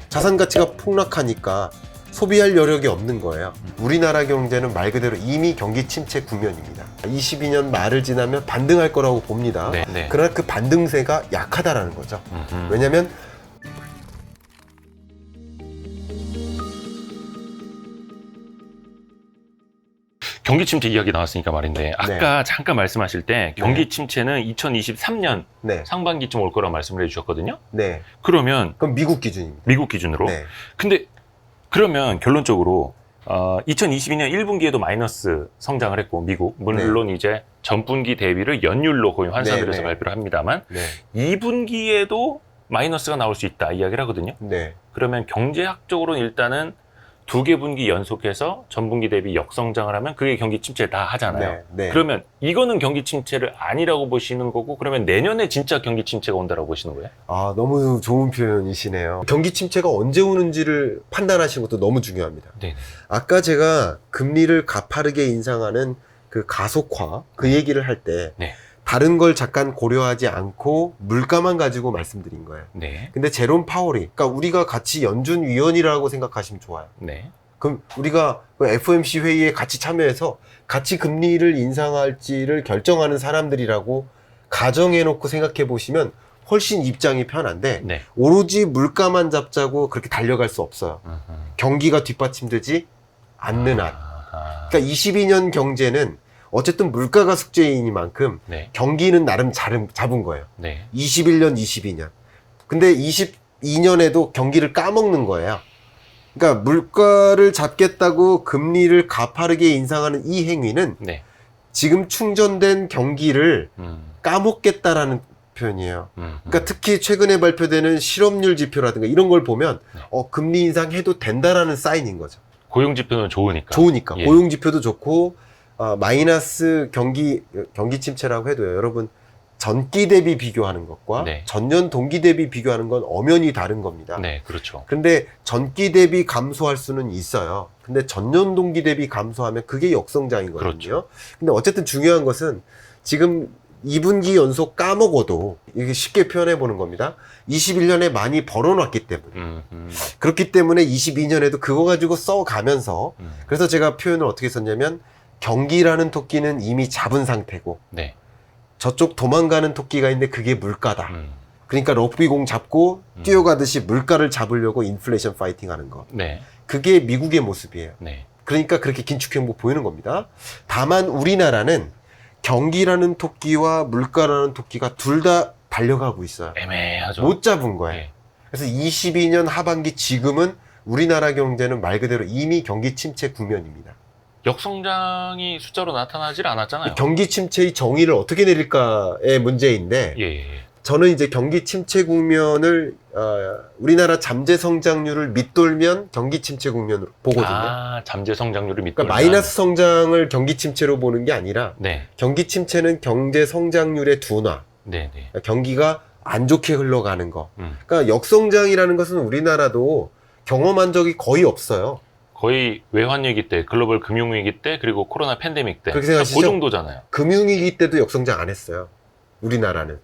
자산 가치가 폭락하니까 소비할 여력이 없는 거예요. 우리나라 경제는 말 그대로 이미 경기 침체 국면입니다. 22년 말을 지나면 반등할 거라고 봅니다. 네. 그러나 그 반등세가 약하다라는 거죠. 왜냐하면 경기 침체 이야기 나왔으니까 말인데 아까 잠깐 말씀하실 때 경기 네. 침체는 2023년 네. 상반기쯤 올 거라고 말씀을 해주셨거든요. 네. 그러면 그럼 미국 기준입니다. 미국 기준으로. 네. 근데 그러면 결론적으로 2022년 1분기에도 마이너스 성장을 했고 미국 물론 이제 전분기 대비를 연율로 거의 환산을 해서 발표를 합니다만 네. 2분기에도 마이너스가 나올 수 있다 이야기를 하거든요. 네. 그러면 경제학적으로는 일단은 2개 분기 연속해서 전분기 대비 역성장을 하면 그게 경기 침체다 하잖아요. 네. 그러면 이거는 경기 침체를 아니라고 보시는 거고 그러면 내년에 진짜 경기 침체가 온다라고 보시는 거예요? 아, 너무 좋은 표현이시네요. 경기 침체가 언제 오는지를 판단하시는 것도 너무 중요합니다. 네. 아까 제가 금리를 가파르게 인상하는 그 가속화 그 얘기를 할 때 네. 다른 걸 잠깐 고려하지 않고 물가만 가지고 말씀드린 거예요. 네. 근데 제롬 파월이, 그러니까 우리가 같이 연준 위원이라고 생각하시면 좋아요. 네. 그럼 우리가 그 FOMC 회의에 같이 참여해서 같이 금리를 인상할지를 결정하는 사람들이라고 가정해놓고 생각해 보시면 훨씬 입장이 편한데 네. 오로지 물가만 잡자고 그렇게 달려갈 수 없어요. 경기가 뒷받침되지 않는 한. 그러니까 22년 경제는 어쨌든 물가가 숙제이니만큼 네. 경기는 나름 잡은 거예요. 네. 21년, 22년. 근데 22년에도 경기를 까먹는 거예요. 그러니까 물가를 잡겠다고 금리를 가파르게 인상하는 이 행위는 네. 지금 충전된 경기를 까먹겠다라는 표현이에요. 그러니까 특히 최근에 발표되는 실업률 지표라든가 이런 걸 보면 금리 인상해도 된다라는 사인인 거죠. 고용 지표는 좋으니까. 좋으니까. 예. 고용 지표도 좋고 마이너스 경기 침체라고 해도요. 여러분 전기 대비 비교하는 것과 네. 전년 동기 대비 비교하는 건 엄연히 다른 겁니다. 네, 그렇죠. 근데 전기 대비 감소할 수는 있어요. 근데 전년 동기 대비 감소하면 그게 역성장이거든요. 그렇죠. 근데 어쨌든 중요한 것은 지금 2분기 연속 까먹어도 이게 쉽게 표현해 보는 겁니다. 21년에 많이 벌어놨기 때문에. 그렇기 때문에 22년에도 그거 가지고 써가면서 그래서 제가 표현을 어떻게 썼냐면 경기라는 토끼는 이미 잡은 상태고 네. 저쪽 도망가는 토끼가 있는데 그게 물가다. 그러니까 럭비공 잡고 뛰어가듯이 물가를 잡으려고 인플레이션 파이팅 하는 거. 네. 그게 미국의 모습이에요. 네. 그러니까 그렇게 긴축 행보 보이는 겁니다. 다만 우리나라는 경기라는 토끼와 물가라는 토끼가 둘 다 달려가고 있어요. 애매하죠. 못 잡은 거예요. 네. 그래서 22년 하반기 지금은 우리나라 경제는 말 그대로 이미 경기 침체 국면입니다. 역성장이 숫자로 나타나질 않았잖아요. 경기 침체의 정의를 어떻게 내릴까의 문제인데 예. 저는 이제 경기 침체 국면을 우리나라 잠재 성장률을 밑돌면 경기 침체 국면으로 보거든요. 잠재 성장률을 밑돌면. 그러니까 마이너스 성장을 경기 침체로 보는 게 아니라 네. 경기 침체는 경제 성장률의 둔화, 네. 그러니까 경기가 안 좋게 흘러가는 거. 그러니까 역성장이라는 것은 우리나라도 경험한 적이 거의 없어요. 거의 외환위기 때, 글로벌 금융위기 때, 그리고 코로나 팬데믹 때. 그렇게 생각하시죠? 그 정도잖아요. 금융위기 때도 역성장 안 했어요. 우리나라는.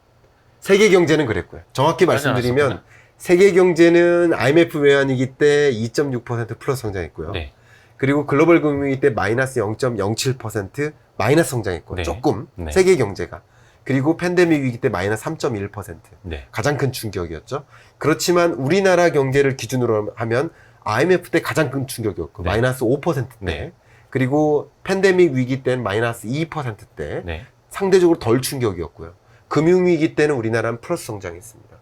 세계 경제는 그랬고요. 정확히 말씀드리면 세계 경제는 IMF 외환위기 때 2.6% 플러스 성장했고요. 네. 그리고 글로벌 금융위기 때 마이너스 0.07% 마이너스 성장했고 네. 조금 네. 세계 경제가. 그리고 팬데믹 위기 때 마이너스 3.1%. 네. 가장 큰 충격이었죠. 그렇지만 우리나라 경제를 기준으로 하면 IMF 때 가장 큰 충격이었고 네. 마이너스 5%대. 네. 그리고 팬데믹 위기 때는 마이너스 2%대. 네. 상대적으로 덜 충격이었고요. 금융위기 때는 우리나라는 플러스 성장했습니다.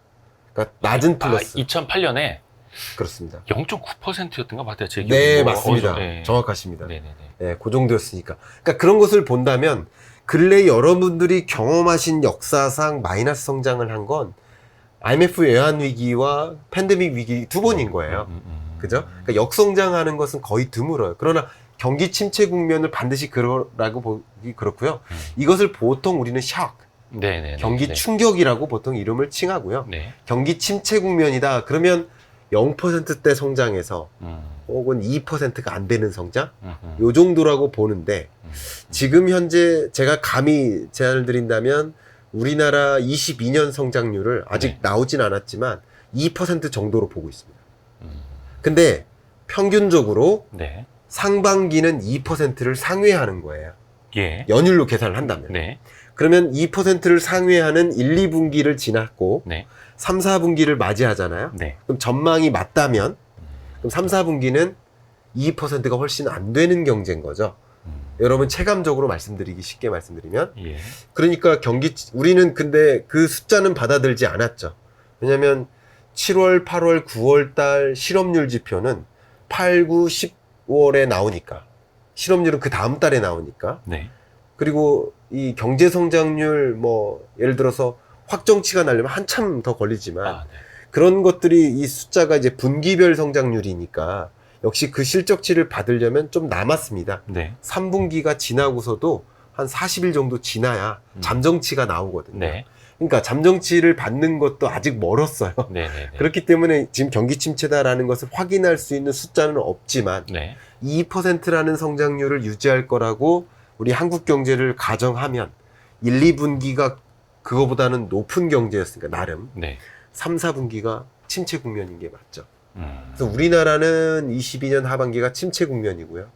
그러니까 낮은 플러스. 2008년에 그렇습니다. 0.9%였던 것 같아요. 제 기억에. 네, 맞습니다. 네. 정확하십니다. 네네네. 네, 그 정도였으니까. 그러니까 그런 것을 본다면 근래 여러분들이 경험하신 역사상 마이너스 성장을 한 건 IMF 외환위기와 팬데믹 위기 두 번인 거예요. 그죠? 그러니까 역성장하는 것은 거의 드물어요. 그러나 경기 침체 국면을 반드시 그러라고 보기 그렇고요. 이것을 보통 우리는 샥, 네네. 경기 충격이라고 보통 이름을 칭하고요. 네. 경기 침체 국면이다. 그러면 0%대 성장에서 혹은 2%가 안 되는 성장? 요 정도라고 보는데 지금 현재 제가 감히 제안을 드린다면 우리나라 22년 성장률을 아직 네. 나오진 않았지만 2% 정도로 보고 있습니다. 근데 평균적으로 네. 상반기는 2%를 상회하는 거예요. 예. 연율로 계산을 한다면. 네. 그러면 2%를 상회하는 1, 2분기를 지났고 네. 3, 4분기를 맞이하잖아요. 네. 그럼 전망이 맞다면 그럼 3, 4분기는 2%가 훨씬 안 되는 경제인 거죠. 여러분 체감적으로 말씀드리기 쉽게 말씀드리면 예. 그러니까 우리는 근데 그 숫자는 받아들지 않았죠. 왜냐면 7월, 8월, 9월 달 실업률 지표는 8, 9, 10월에 나오니까 실업률은 그 다음 달에 나오니까 네. 그리고 이 경제 성장률 뭐 예를 들어서 확정치가 나려면 한참 더 걸리지만 아, 네. 그런 것들이 이 숫자가 이제 분기별 성장률이니까 역시 그 실적치를 받으려면 좀 남았습니다. 네. 3분기가 지나고서도 한 40일 정도 지나야 잠정치가 나오거든요. 네. 그러니까 잠정치를 받는 것도 아직 멀었어요. 네. 네. 그렇기 때문에 지금 경기 침체다라는 것을 확인할 수 있는 숫자는 없지만 네. 2%라는 성장률을 유지할 거라고 우리 한국 경제를 가정하면 1, 2분기가 그거보다는 높은 경제였으니까 나름 네. 3, 4분기가 침체 국면인 게 맞죠. 그래서 우리나라는 22년 하반기가 침체 국면이고요.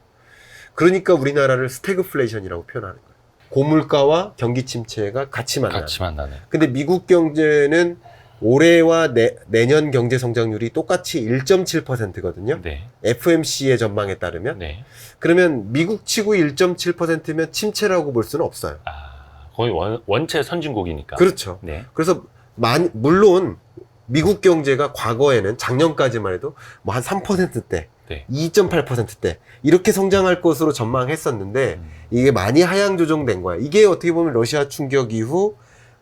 그러니까 우리나라를 스태그플레이션이라고 표현하는 거예요. 고물가와 경기 침체가 같이 만나는. 같이 만나는. 근데 미국 경제는 올해와 내년 경제 성장률이 똑같이 1.7%거든요. 네. FMC의 전망에 따르면. 네. 그러면 미국 치고 1.7%면 침체라고 볼 수는 없어요. 아, 거의 원체 선진국이니까. 그렇죠. 네. 그래서 물론 미국 경제가 과거에는 작년까지만 해도 뭐 한 3%대, 네. 2.8%대 이렇게 성장할 것으로 전망했었는데 이게 많이 하향 조정된 거야. 이게 어떻게 보면 러시아 충격 이후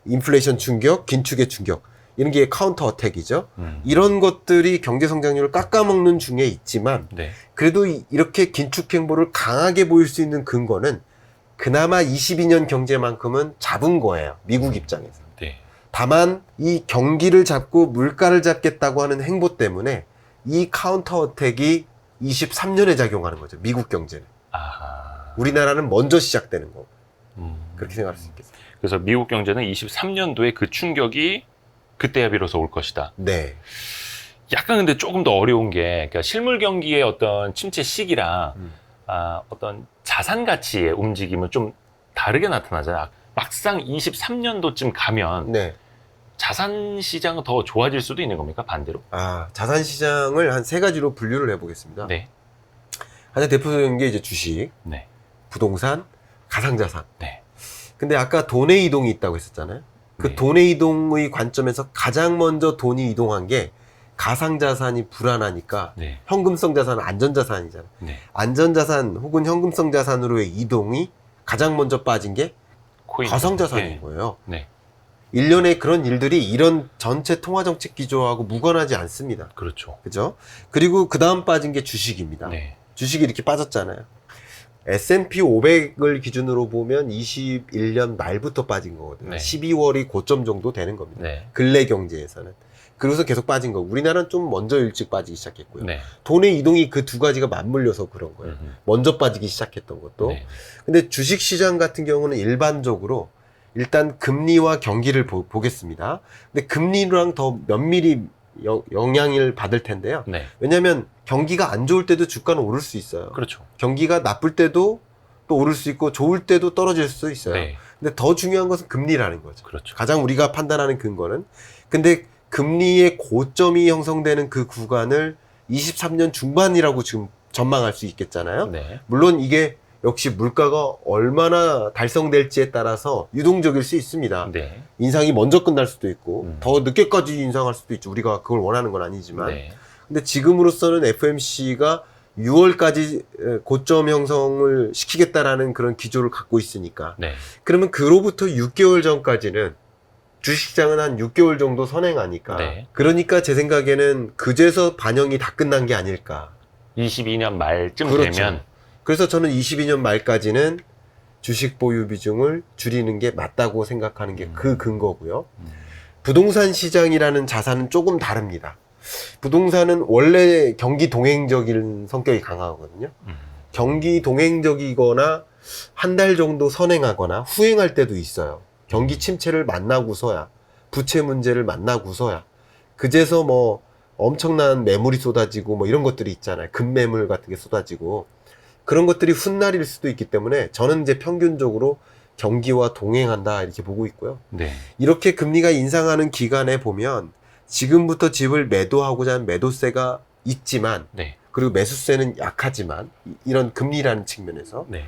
인플레이션 충격, 긴축의 충격 이런 게 카운터 어택이죠. 이런 것들이 경제 성장률을 깎아먹는 중에 있지만 네. 그래도 이렇게 긴축 행보를 강하게 보일 수 있는 근거는 그나마 22년 경제만큼은 잡은 거예요. 미국 입장에서. 네. 다만 이 경기를 잡고 물가를 잡겠다고 하는 행보 때문에 이 카운터 어택이 23년에 작용하는 거죠. 미국 경제는. 아하. 우리나라는 먼저 시작되는 거고. 그렇게 생각할 수 있겠습니다. 그래서 미국 경제는 23년도에 그 충격이 그때야 비로소 올 것이다. 네. 약간 근데 조금 더 어려운 게 그러니까 실물 경기의 어떤 침체 시기랑 어떤 자산 가치의 움직임은 좀 다르게 나타나잖아요. 막상 23년도쯤 가면 네. 자산 시장은 더 좋아질 수도 있는 겁니까? 반대로? 자산 시장을 한 세 가지로 분류를 해보겠습니다. 네. 가장 대표적인 게 이제 주식, 네. 부동산, 가상자산. 네. 근데 아까 돈의 이동이 있다고 했었잖아요. 그 네. 돈의 이동의 관점에서 가장 먼저 돈이 이동한 게 가상자산이 불안하니까 네. 현금성 자산은 안전자산이잖아요. 네. 안전자산 혹은 현금성 자산으로의 이동이 가장 먼저 빠진 게 코인. 가상자산인 네. 거예요. 네. 일련의 그런 일들이 이런 전체 통화정책 기조하고 무관하지 않습니다. 그렇죠. 그죠? 그리고 그 다음 빠진 게 주식입니다. 네. 주식이 이렇게 빠졌잖아요. S&P 500을 기준으로 보면 21년 말부터 빠진 거거든요. 네. 12월이 고점 정도 되는 겁니다. 네. 근래 경제에서는. 그래서 계속 빠진 거고 우리나라는 좀 먼저 일찍 빠지기 시작했고요. 네. 돈의 이동이 그 두 가지가 맞물려서 그런 거예요. 먼저 빠지기 시작했던 것도. 네. 근데 주식시장 같은 경우는 일반적으로 일단 금리와 경기를 보겠습니다. 근데 금리랑 더 면밀히 영향을 받을 텐데요. 네. 왜냐하면 경기가 안 좋을 때도 주가는 오를 수 있어요. 그렇죠. 경기가 나쁠 때도 또 오를 수 있고 좋을 때도 떨어질 수 있어요. 네. 근데 더 중요한 것은 금리라는 거죠. 그렇죠. 가장 우리가 판단하는 근거는. 근데 금리의 고점이 형성되는 그 구간을 23년 중반이라고 지금 전망할 수 있겠잖아요. 네. 물론 이게 역시 물가가 얼마나 달성될지에 따라서 유동적일 수 있습니다. 네. 인상이 먼저 끝날 수도 있고 음. 더 늦게까지 인상할 수도 있죠. 우리가 그걸 원하는 건 아니지만. 네. 근데 지금으로서는 FMC가 6월까지 고점 형성을 시키겠다라는 그런 기조를 갖고 있으니까. 네. 그러면 그로부터 6개월 전까지는 주식시장은 한 6개월 정도 선행하니까. 네. 그러니까 제 생각에는 그제서 반영이 다 끝난 게 아닐까. 22년 말쯤 그렇죠. 되면 그래서 저는 22년 말까지는 주식 보유 비중을 줄이는 게 맞다고 생각하는 게 그 근거고요. 부동산 시장이라는 자산은 조금 다릅니다. 부동산은 원래 경기 동행적인 성격이 강하거든요. 경기 동행적이거나 한 달 정도 선행하거나 후행할 때도 있어요. 경기 침체를 만나고서야, 부채 문제를 만나고서야, 그제서 뭐 엄청난 매물이 쏟아지고 뭐 이런 것들이 있잖아요. 급매물 같은 게 쏟아지고 그런 것들이 훗날일 수도 있기 때문에 저는 이제 평균적으로 경기와 동행한다 이렇게 보고 있고요. 네. 이렇게 금리가 인상하는 기간에 보면 지금부터 집을 매도하고자 하는 매도세가 있지만 네. 그리고 매수세는 약하지만 이런 금리라는 측면에서 네.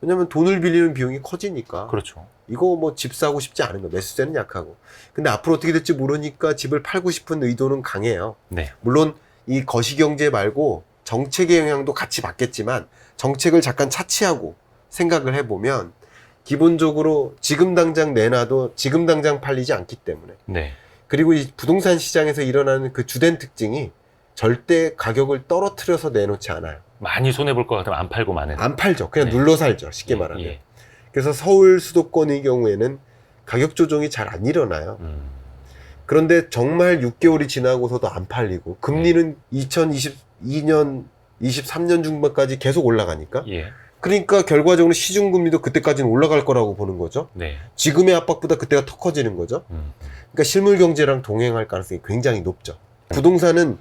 왜냐면 돈을 빌리는 비용이 커지니까 그렇죠. 이거 뭐 집 사고 싶지 않은 거 매수세는 약하고 근데 앞으로 어떻게 될지 모르니까 집을 팔고 싶은 의도는 강해요. 네. 물론 이 거시경제 말고 정책의 영향도 같이 받겠지만 정책을 잠깐 차치하고 생각을 해보면 기본적으로 지금 당장 내놔도 지금 당장 팔리지 않기 때문에 네. 그리고 이 부동산 시장에서 일어나는 그 주된 특징이 절대 가격을 떨어뜨려서 내놓지 않아요. 많이 손해볼 것 같으면 안 팔고 마는. 안 팔죠. 그냥 네. 눌러 살죠. 쉽게 예, 말하면. 예. 그래서 서울 수도권의 경우에는 가격 조정이 잘 안 일어나요. 그런데 정말 6개월이 지나고서도 안 팔리고 금리는 2022년, 23년 중반까지 계속 올라가니까 예. 그러니까 결과적으로 시중금리도 그때까지는 올라갈 거라고 보는 거죠. 네. 지금의 압박보다 그때가 더 커지는 거죠. 그러니까 실물 경제랑 동행할 가능성이 굉장히 높죠. 부동산은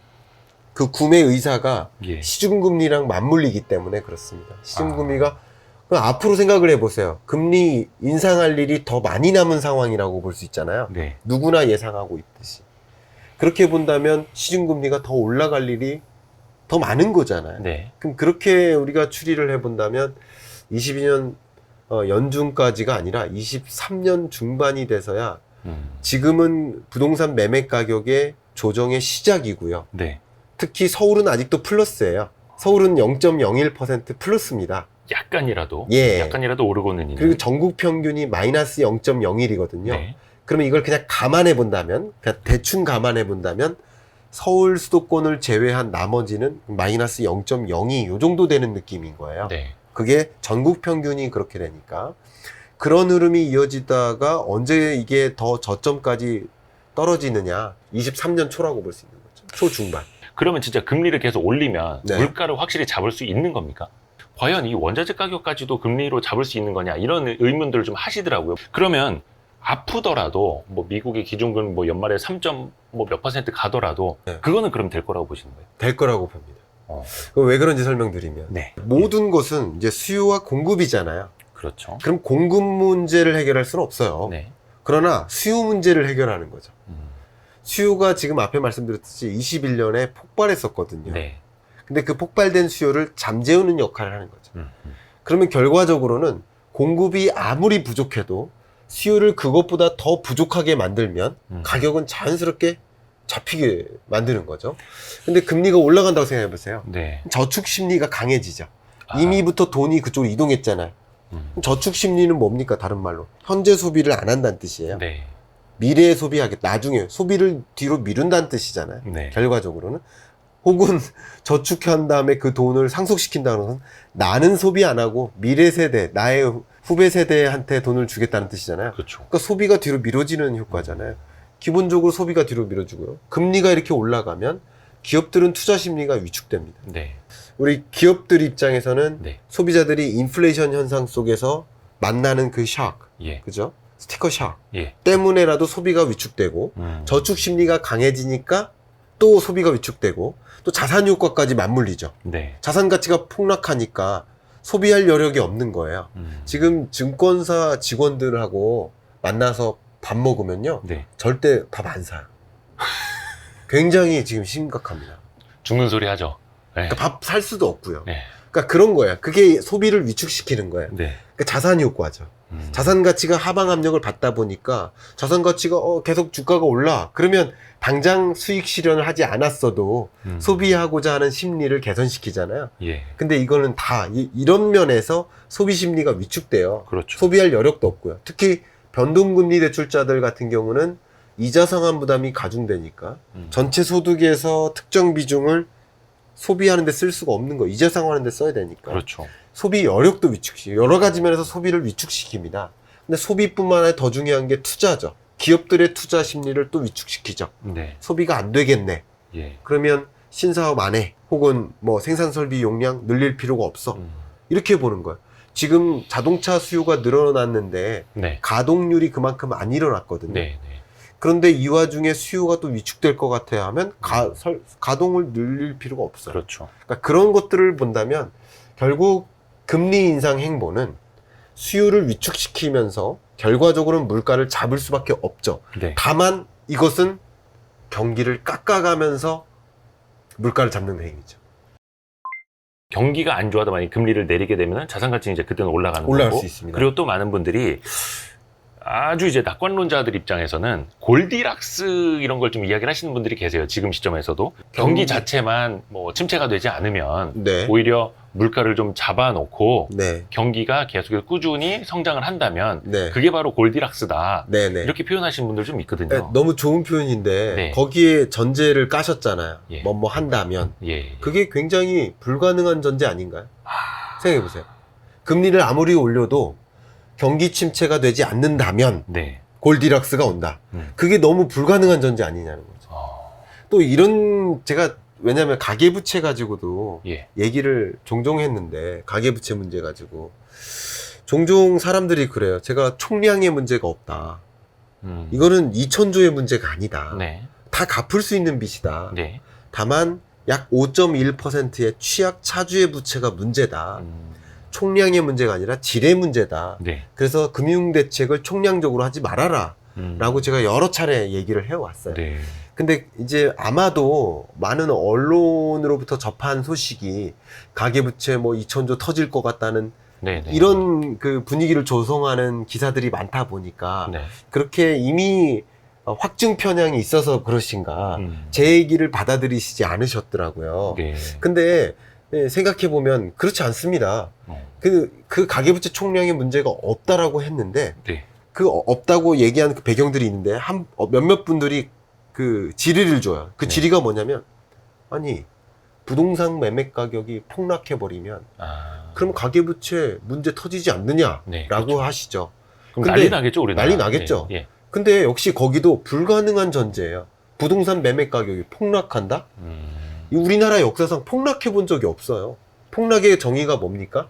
그 구매 의사가 예. 시중금리랑 맞물리기 때문에 그렇습니다. 시중금리가 그럼 앞으로 생각을 해보세요. 금리 인상할 일이 더 많이 남은 상황이라고 볼 수 있잖아요. 네. 누구나 예상하고 있듯이. 그렇게 본다면 시중금리가 더 올라갈 일이 더 많은 거잖아요. 네. 그럼 그렇게 우리가 추리를 해본다면 22년 연중까지가 아니라 23년 중반이 돼서야 지금은 부동산 매매 가격의 조정의 시작이고요. 네. 특히 서울은 아직도 플러스예요. 서울은 0.01% 플러스입니다. 약간이라도. 예. 약간이라도 오르고는 있는. 그리고 전국 평균이 마이너스 0.01이거든요. 네. 그러면 이걸 그냥 감안해 본다면, 그냥 대충 감안해 본다면 서울 수도권을 제외한 나머지는 마이너스 0.02 요 정도 되는 느낌인 거예요. 네. 그게 전국 평균이 그렇게 되니까 그런 흐름이 이어지다가 언제 이게 더 저점까지 떨어지느냐 23년 초라고 볼 수 있는 거죠. 초중반. 그러면 진짜 금리를 계속 올리면 네. 물가를 확실히 잡을 수 있는 겁니까? 과연 이 원자재 가격까지도 금리로 잡을 수 있는 거냐 이런 의문들을 좀 하시더라고요. 그러면 아프더라도 뭐 미국의 기준금리 뭐 연말에 3.몇% 가더라도 네. 그거는 그럼 될 거라고 보시는 거예요? 될 거라고 봅니다. 그럼 왜 그런지 설명드리면 네. 모든 것은 이제 수요와 공급이잖아요. 그렇죠. 그럼 공급 문제를 해결할 수는 없어요. 네. 그러나 수요 문제를 해결하는 거죠. 수요가 지금 앞에 말씀드렸듯이 21년에 폭발했었거든요. 네. 근데 그 폭발된 수요를 잠재우는 역할을 하는 거죠. 그러면 결과적으로는 공급이 아무리 부족해도 수요를 그것보다 더 부족하게 만들면 가격은 자연스럽게 잡히게 만드는 거죠. 근데 금리가 올라간다고 생각해 보세요. 네. 저축 심리가 강해지죠. 이미부터 돈이 그쪽으로 이동했잖아요. 저축 심리는 뭡니까? 다른 말로 현재 소비를 안 한다는 뜻이에요. 네. 미래에 소비하겠다. 나중에 소비를 뒤로 미룬다는 뜻이잖아요. 네. 결과적으로는 혹은 저축한 다음에 그 돈을 상속시킨다는 것은 나는 소비 안 하고 미래 세대, 나의 후배 세대한테 돈을 주겠다는 뜻이잖아요. 그렇죠. 그러니까 소비가 뒤로 미뤄지는 효과잖아요. 기본적으로 소비가 뒤로 미뤄지고요. 금리가 이렇게 올라가면 기업들은 투자 심리가 위축됩니다. 네. 우리 기업들 입장에서는 네. 소비자들이 인플레이션 현상 속에서 만나는 그 샥, 예. 그죠? 스티커 샥 예. 때문에라도 소비가 위축되고 저축 심리가 강해지니까 또 소비가 위축되고 또 자산 효과까지 맞물리죠. 네. 자산 가치가 폭락하니까 소비할 여력이 없는 거예요. 지금 증권사 직원들하고 만나서 밥 먹으면요. 네. 절대 밥 안 사요. 굉장히 지금 심각합니다. 죽는 소리 하죠. 네. 그러니까 밥 살 수도 없고요. 네. 그러니까 그런 거예요. 그게 소비를 위축시키는 거예요. 네. 그러니까 자산 효과죠. 자산 가치가 하방 압력을 받다 보니까 자산 가치가 계속 주가가 올라. 그러면 당장 수익 실현을 하지 않았어도 소비하고자 하는 심리를 개선시키잖아요. 예. 근데 이거는 다 이런 면에서 소비 심리가 위축돼요. 그렇죠. 소비할 여력도 없고요. 특히 변동금리 대출자들 같은 경우는 이자 상환 부담이 가중되니까 전체 소득에서 특정 비중을 소비하는 데 쓸 수가 없는 거예요. 이자 상환하는 데 써야 되니까. 그렇죠. 소비 여력도 위축시켜요. 여러 가지 면에서 소비를 위축시킵니다. 근데 소비뿐만 아니라 더 중요한 게 투자죠. 기업들의 투자 심리를 또 위축시키죠. 네. 소비가 안 되겠네. 예. 그러면 신사업 안 해. 혹은 뭐 생산 설비 용량 늘릴 필요가 없어. 이렇게 보는 거예요. 지금 자동차 수요가 늘어났는데 네. 가동률이 그만큼 안 일어났거든요. 네. 네. 그런데 이 와중에 수요가 또 위축될 것 같아야 하면 가동을 늘릴 필요가 없어요. 그렇죠. 그러니까 그런 것들을 본다면 결국 금리 인상 행보는 수요를 위축시키면서 결과적으로는 물가를 잡을 수밖에 없죠. 네. 다만 이것은 경기를 깎아가면서 물가를 잡는 행위죠. 경기가 안 좋아도 만약 금리를 내리게 되면 자산 가치는 이제 그때는 올라가는 올라갈 거고. 수 있습니다. 그리고 또 많은 분들이 아주 이제 낙관론자들 입장에서는 골디락스 이런 걸 좀 이야기를 하시는 분들이 계세요. 지금 시점에서도 경기 자체만 뭐 침체가 되지 않으면 네. 오히려 물가를 좀 잡아놓고 네. 경기가 계속해서 꾸준히 성장을 한다면 네. 그게 바로 골디락스다. 네네. 이렇게 표현하시는 분들 좀 있거든요. 네, 너무 좋은 표현인데 네. 거기에 전제를 까셨잖아요. 예. 뭐 한다면 예. 그게 굉장히 불가능한 전제 아닌가요? 생각해 보세요. 금리를 아무리 올려도 경기 침체가 되지 않는다면 네. 골디락스가 온다. 그게 너무 불가능한 전제 아니냐는 거죠. 또 이런 제가 왜냐하면 가계부채 가지고도 예. 얘기를 종종 했는데 가계부채 문제 가지고 종종 사람들이 그래요. 제가 총량의 문제가 없다. 이거는 2,000조의 문제가 아니다. 네. 다 갚을 수 있는 빚이다. 네. 다만 약 5.1%의 취약 차주의 부채가 문제다. 총량의 문제가 아니라 질의 문제다. 네. 그래서 금융대책을 총량적으로 하지 말아라. 라고 제가 여러 차례 얘기를 해왔어요. 네. 근데 이제 아마도 많은 언론으로부터 접한 소식이 가계부채 뭐 2,000조 터질 것 같다는 네. 네. 이런 그 분위기를 조성하는 기사들이 많다 보니까 네. 그렇게 이미 확증 편향이 있어서 그러신가 제 얘기를 받아들이시지 않으셨더라고요. 네. 근데 생각해보면 그렇지 않습니다. 그 가계부채 총량의 문제가 없다라고 했는데 네. 그 없다고 얘기하는 그 배경들이 있는데 몇몇 분들이 그 질의를 줘요. 그 네. 질의가 뭐냐면 아니 부동산 매매 가격이 폭락해버리면 그럼 가계부채 문제 터지지 않느냐라고 네, 그렇죠. 하시죠. 그럼 근데 난리 나겠죠, 우리나라. 난리 나겠죠. 예. 근데 역시 거기도 불가능한 전제예요. 부동산 매매 가격이 폭락한다? 이 우리나라 역사상 폭락해 본 적이 없어요. 폭락의 정의가 뭡니까?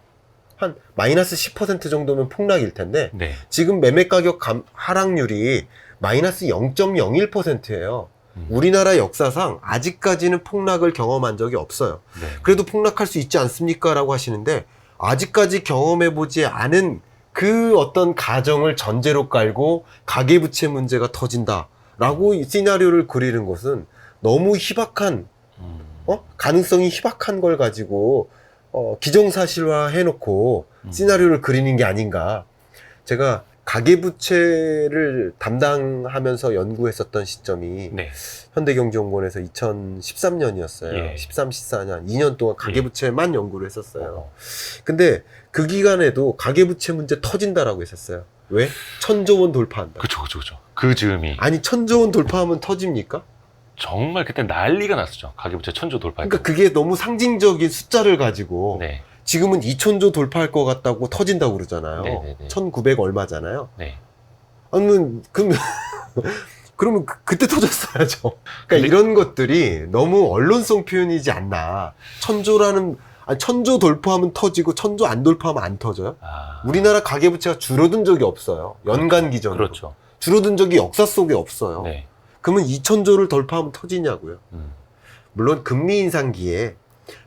한 마이너스 10% 정도면 폭락일 텐데 네. 지금 매매 가격 하락률이 마이너스 0.01%예요. 우리나라 역사상 아직까지는 폭락을 경험한 적이 없어요. 네. 그래도 폭락할 수 있지 않습니까? 라고 하시는데 아직까지 경험해보지 않은 그 어떤 가정을 전제로 깔고 가계부채 문제가 터진다라고 이 시나리오를 그리는 것은 너무 희박한 가능성이 희박한 걸 가지고 기정사실화 해놓고 시나리오를 그리는 게 아닌가. 제가 가계부채를 담당하면서 연구했었던 시점이 네. 현대경제연구원에서 2013년이었어요. 예. 13, 14년, 2년 동안 가계부채만 연구를 했었어요. 근데 그 기간에도 가계부채 문제 터진다라고 했었어요. 왜? 1,000조 원 돌파한다. 그쵸. 그 즈음이. 아니 1,000조 원 돌파하면 터집니까? 정말 그때 난리가 났었죠. 가계부채 1,000조 돌파. 그러니까 그게 너무 상징적인 숫자를 가지고 네. 지금은 2,000조 돌파할 것 같다고 터진다고 그러잖아요. 네네네. 1,900 얼마잖아요. 네. 아니면 그러면 그때 터졌어야죠. 그러니까 근데- 이런 것들이 너무 언론성 표현이지 않나. 1,000조 돌파하면 터지고 1,000조 안 돌파하면 안 터져요? 우리나라 가계부채가 줄어든 적이 없어요. 연간 기준으로. 그렇죠. 줄어든 적이 역사 속에 없어요. 네. 그러면 2,000조를 돌파하면 터지냐고요. 물론 금리 인상기에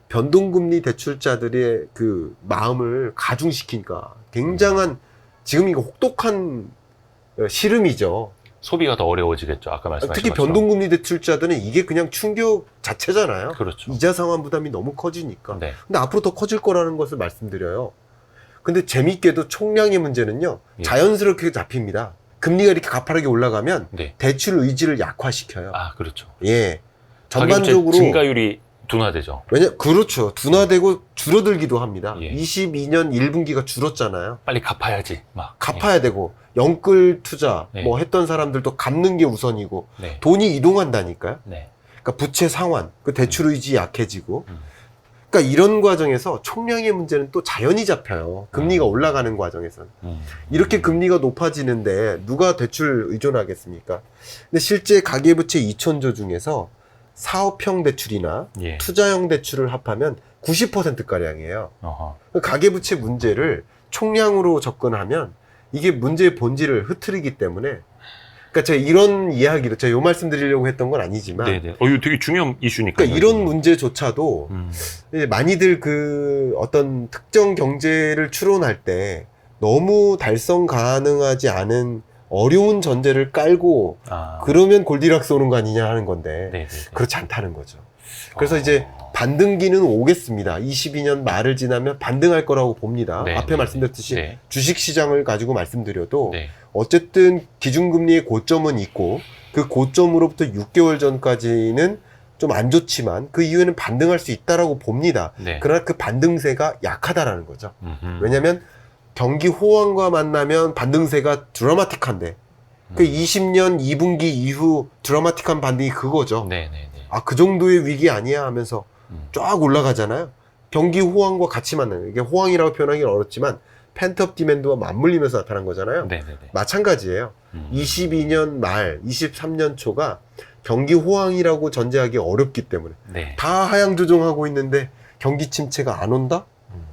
변동금리 대출자들의 그 마음을 가중시키니까 굉장한 지금 이거 혹독한 시름이죠. 소비가 더 어려워지겠죠. 아까 말씀하신 특히 것처럼. 변동금리 대출자들은 이게 그냥 충격 자체잖아요. 그렇죠. 이자 상환 부담이 너무 커지니까. 네. 근데 앞으로 더 커질 거라는 것을 말씀드려요. 근데 재밌게도 총량의 문제는요. 예. 자연스럽게 잡힙니다. 금리가 이렇게 가파르게 올라가면 네. 대출 의지를 약화시켜요. 그렇죠. 예. 가계부채 전반적으로 증가율이 둔화되죠. 그렇죠. 둔화되고 줄어들기도 합니다. 예. 22년 1분기가 줄었잖아요. 빨리 갚아야지. 막. 갚아야 되고 영끌 투자 네. 뭐 했던 사람들도 갚는 게 우선이고 네. 돈이 이동한다니까요. 네. 그러니까 부채 상환, 그 대출 의지 약해지고. 그러니까 이런 과정에서 총량의 문제는 또 자연히 잡혀요. 금리가 올라가는 과정에서는. 이렇게 금리가 높아지는데 누가 대출 의존하겠습니까? 근데 실제 가계부채 2,000조 중에서 사업형 대출이나 예. 투자형 대출을 합하면 90%가량이에요. 어허. 가계부채 문제를 총량으로 접근하면 이게 문제의 본질을 흐트리기 때문에 그러니까 제가 이런 이야기를 제가 요 말씀 드리려고 했던 건 아니지만 네네. 이거 되게 중요한 이슈니까. 그러니까 이런 문제조차도 이제 많이들 그 어떤 특정 경제를 추론할 때 너무 달성 가능하지 않은 어려운 전제를 깔고 그러면 골디락스 오는 거 아니냐 하는 건데 네네. 그렇지 않다는 거죠. 그래서 이제 반등기는 오겠습니다. 22년 말을 지나면 반등할 거라고 봅니다. 네, 앞에 네, 말씀드렸듯이 네. 주식시장을 가지고 말씀드려도 네. 어쨌든 기준금리의 고점은 있고 그 고점으로부터 6개월 전까지는 좀 안 좋지만 그 이후에는 반등할 수 있다라고 봅니다. 네. 그러나 그 반등세가 약하다라는 거죠. 음흠. 왜냐하면 경기 호황과 만나면 반등세가 드라마틱한데 그 20년 2분기 이후 드라마틱한 반등이 그거죠. 네네네. 아, 그 정도의 위기 아니야 하면서 쫙 올라가잖아요. 경기 호황과 같이 만나는 이게 호황이라고 표현하기는 어렵지만 펜트업 디맨드와 맞물리면서 나타난 거잖아요. 네네네. 마찬가지예요. 22년 말, 23년 초가 경기 호황이라고 전제하기 어렵기 때문에 네. 다 하향 조정하고 있는데 경기 침체가 안 온다?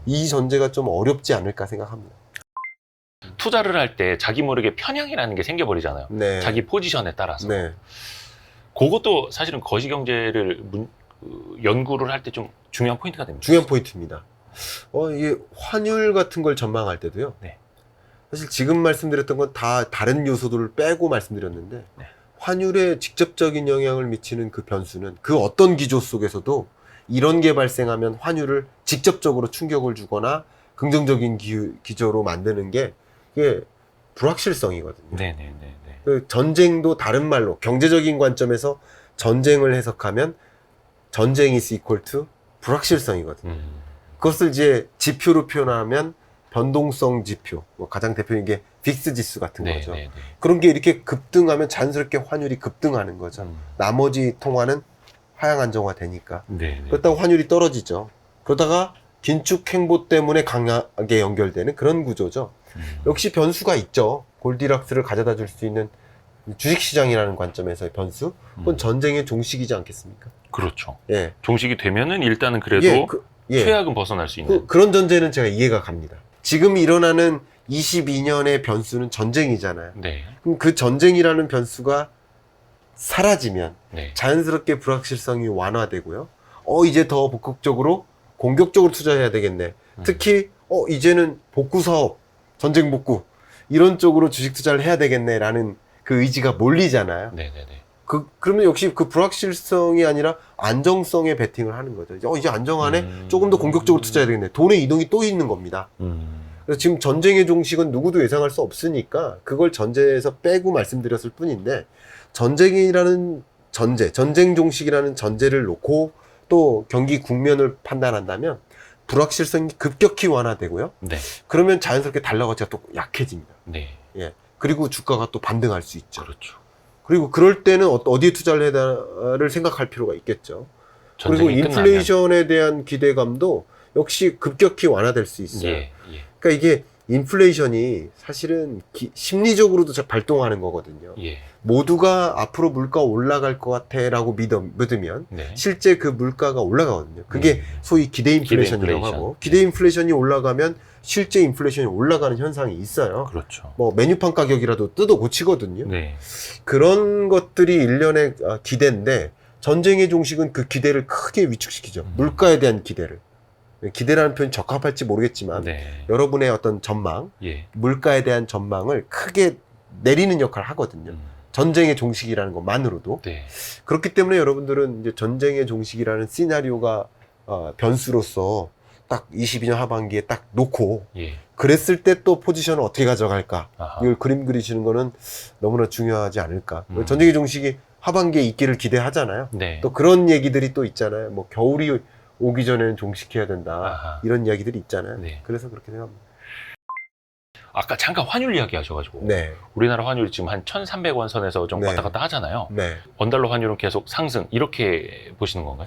이 전제가 좀 어렵지 않을까 생각합니다. 투자를 할 때 자기 모르게 편향이라는 게 생겨버리잖아요. 네. 자기 포지션에 따라서. 네. 그것도 사실은 거시경제를 연구를 할 때 좀 중요한 포인트가 됩니다. 중요한 포인트입니다. 이게 환율 같은 걸 전망할 때도요. 네. 사실 지금 말씀드렸던 건 다 다른 요소들을 빼고 말씀드렸는데 네. 환율에 직접적인 영향을 미치는 그 변수는 그 어떤 기조 속에서도 이런 게 발생하면 환율을 직접적으로 충격을 주거나 긍정적인 기조로 만드는 게 이게 불확실성이거든요. 네네네. 그 전쟁도 다른 말로 경제적인 관점에서 전쟁을 해석하면 전쟁이 is equal to 불확실성이거든요. 그것을 이제 지표로 표현하면 변동성 지표, 뭐 가장 대표적인 게 빅스 지수 같은 네, 거죠. 네, 네. 그런 게 이렇게 급등하면 자연스럽게 환율이 급등하는 거죠. 나머지 통화는 하향 안정화 되니까. 네, 네. 그렇다고 환율이 떨어지죠. 그러다가 긴축 행보 때문에 강하게 연결되는 그런 구조죠. 역시 변수가 있죠. 골디락스를 가져다 줄 수 있는 주식시장이라는 관점에서의 변수. 그건 전쟁의 종식이지 않겠습니까? 그렇죠. 예. 종식이 되면은 일단은 그래도 예. 최악은 벗어날 수 있는. 그런 전제는 제가 이해가 갑니다. 지금 일어나는 22년의 변수는 전쟁이잖아요. 네. 그럼 그 전쟁이라는 변수가 사라지면 네. 자연스럽게 불확실성이 완화되고요. 이제 더 적극적으로 공격적으로 투자해야 되겠네. 특히 이제는 복구 사업, 전쟁 복구 이런 쪽으로 주식 투자를 해야 되겠네라는 그 의지가 몰리잖아요. 네네네. 그러면 역시 그 불확실성이 아니라 안정성에 베팅을 하는 거죠. 이제 안정하네. 조금 더 공격적으로 투자해야 되겠네. 돈의 이동이 또 있는 겁니다. 그래서 지금 전쟁의 종식은 누구도 예상할 수 없으니까 그걸 전제에서 빼고 말씀드렸을 뿐인데 전쟁이라는 전쟁 종식이라는 전제를 놓고 또 경기 국면을 판단한다면 불확실성이 급격히 완화되고요. 네. 그러면 자연스럽게 달러 가치가 또 약해집니다. 네. 예. 그리고 주가가 또 반등할 수 있죠. 그렇죠. 그리고 그럴 때는 어디에 투자를 해야를 생각할 필요가 있겠죠. 그리고 전쟁이 인플레이션에 대한 기대감도 역시 급격히 완화될 수 있어요. 예. 예. 그러니까 이게 인플레이션이 사실은 심리적으로도 발동하는 거거든요. 예. 모두가 앞으로 물가 올라갈 것 같아라고 믿으면 네. 실제 그 물가가 올라가거든요. 그게 소위 기대 인플레이션이라고 하고 기대 인플레이션이 올라가면 실제 인플레이션이 올라가는 현상이 있어요. 그렇죠. 뭐 메뉴판 가격이라도 뜯어 고치거든요. 네. 그런 것들이 일련의 기대인데 전쟁의 종식은 그 기대를 크게 위축시키죠. 물가에 대한 기대를. 기대라는 표현이 적합할지 모르겠지만 네. 여러분의 어떤 전망, 예. 물가에 대한 전망을 크게 내리는 역할을 하거든요. 전쟁의 종식이라는 것만으로도. 네. 그렇기 때문에 여러분들은 이제 전쟁의 종식이라는 시나리오가 변수로서 딱 22년 하반기에 딱 놓고 예. 그랬을 때 또 포지션을 어떻게 가져갈까 아하. 이걸 그림 그리시는 거는 너무나 중요하지 않을까. 전쟁의 종식이 하반기에 있기를 기대하잖아요. 네. 또 그런 얘기들이 또 있잖아요. 뭐 겨울이 오기 전에는 종식해야 된다. 아하. 이런 이야기들이 있잖아요. 네. 그래서 그렇게 생각합니다. 아까 잠깐 환율 이야기 하셔가지고 네. 우리나라 환율이 지금 한 1,300원 선에서 좀 네. 왔다 갔다 하잖아요. 네. 원달러 환율은 계속 상승 이렇게 보시는 건가요?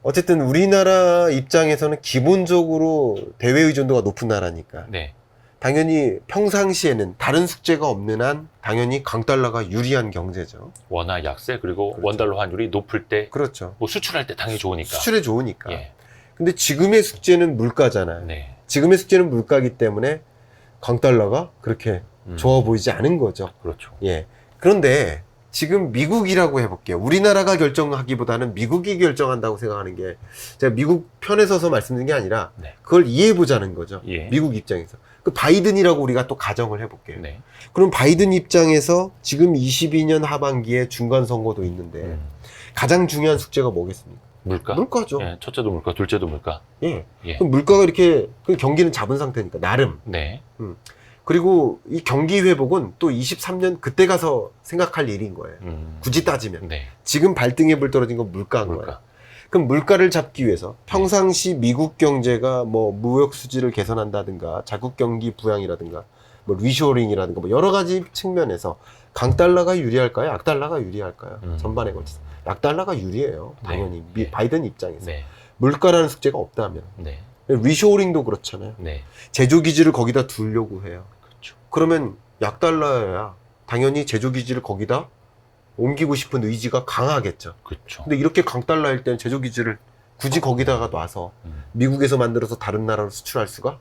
어쨌든 우리나라 입장에서는 기본적으로 대외 의존도가 높은 나라니까 네. 당연히 평상시에는 다른 숙제가 없는 한 당연히 강달러가 유리한 경제죠. 원화 약세 그리고 그렇죠. 원달러 환율이 높을 때 그렇죠. 뭐 수출할 때 당연히 좋으니까. 수출에 좋으니까. 예. 근데 지금의 숙제는 물가잖아요. 네. 지금의 숙제는 물가이기 때문에 강달러가 그렇게 좋아 보이지 않은 거죠. 그렇죠. 예. 그런데 지금 미국이라고 해볼게요. 우리나라가 결정하기보다는 미국이 결정한다고 생각하는 게 제가 미국 편에 서서 말씀드린 게 아니라 네. 그걸 이해해보자는 거죠. 예. 미국 입장에서. 그 바이든이라고 우리가 또 가정을 해볼게요. 네. 그럼 바이든 입장에서 지금 22년 하반기에 중간 선거도 있는데 음. 가장 중요한 숙제가 뭐겠습니까? 물가? 물가죠. 예, 첫째도 물가, 둘째도 물가. 예. 예. 그럼 물가가 이렇게 그 경기는 잡은 상태니까 나름. 네. 그리고 이 경기 회복은 또 23년 그때 가서 생각할 일인 거예요. 굳이 따지면. 네. 지금 발등에 불 떨어진 건 물가인 거예요. 물가. 그럼 물가를 잡기 위해서 평상시 미국 경제가 뭐 무역 수지를 개선한다든가 자국 경기 부양이라든가 뭐 리쇼링이라든가 뭐 여러 가지 측면에서 강달러가 유리할까요? 약달러가 유리할까요? 전반에 걸쳐서 약달러가 유리해요. 당연히 네. 바이든 입장에서 네. 물가라는 숙제가 없다면 네. 리쇼링도 그렇잖아요. 네. 제조 기지를 거기다 두려고 해요. 그렇죠. 그러면 약달러야 당연히 제조 기지를 거기다 옮기고 싶은 의지가 강하겠죠. 그렇죠. 근데 이렇게 강달러일 때는 제조 기지를 굳이 거기다가 놔서 미국에서 만들어서 다른 나라로 수출할 수가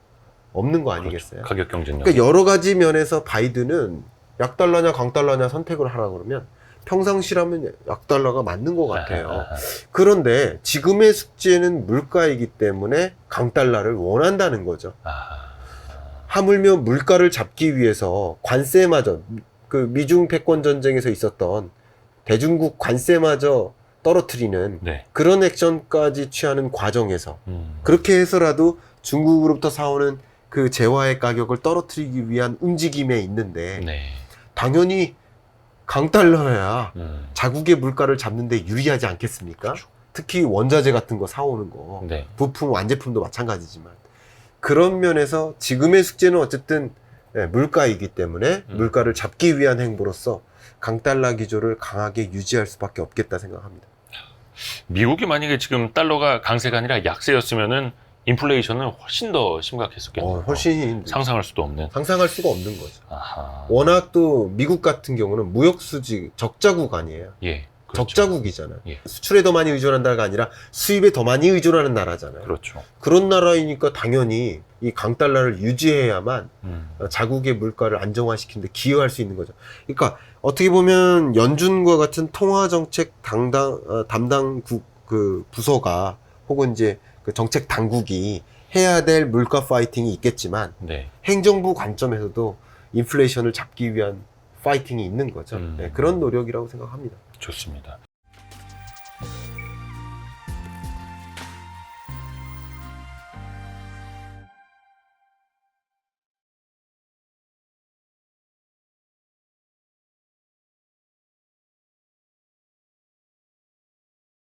없는 거 아니겠어요? 그렇죠. 가격 경쟁력. 그러니까 여러 가지 면에서 바이든은 약달러냐 강달러냐 선택을 하라 그러면 평상시라면 약달러가 맞는 것 같아요. 그런데 지금의 숙제는 물가이기 때문에 강달러를 원한다는 거죠. 하물며 물가를 잡기 위해서 관세마저 그 미중 패권 전쟁에서 있었던 대중국 관세마저 떨어뜨리는 네. 그런 액션까지 취하는 과정에서 그렇게 해서라도 중국으로부터 사오는 그 재화의 가격을 떨어뜨리기 위한 움직임에 있는데 네. 당연히 강달러야 음. 자국의 물가를 잡는데 유리하지 않겠습니까? 특히 원자재 같은 거 사오는 거 네. 부품 완제품도 마찬가지지만 그런 면에서 지금의 숙제는 어쨌든 물가이기 때문에 물가를 잡기 위한 행보로서 강달러 기조를 강하게 유지할 수밖에 없겠다 생각합니다. 미국이 만약에 지금 달러가 강세가 아니라 약세였으면은 인플레이션은 훨씬 더 심각했었겠네요. 훨씬 상상할 수도 없는. 상상할 수가 없는 거죠. 아하. 워낙 또 미국 같은 경우는 무역 수지 적자국 아니에요. 예. 그렇죠. 적자국이잖아요. 예. 수출에 더 많이 의존한다가 아니라 수입에 더 많이 의존하는 나라잖아요. 그렇죠. 그런 나라이니까 당연히 이 강달러를 유지해야만 음. 자국의 물가를 안정화시키는 데 기여할 수 있는 거죠. 그러니까 어떻게 보면 연준과 같은 통화정책 담당국 그 부서가 혹은 이제 그 정책 당국이 해야 될 물가 파이팅이 있겠지만 네. 행정부 관점에서도 인플레이션을 잡기 위한 파이팅이 있는 거죠. 네, 그런 노력이라고 생각합니다. 좋습니다.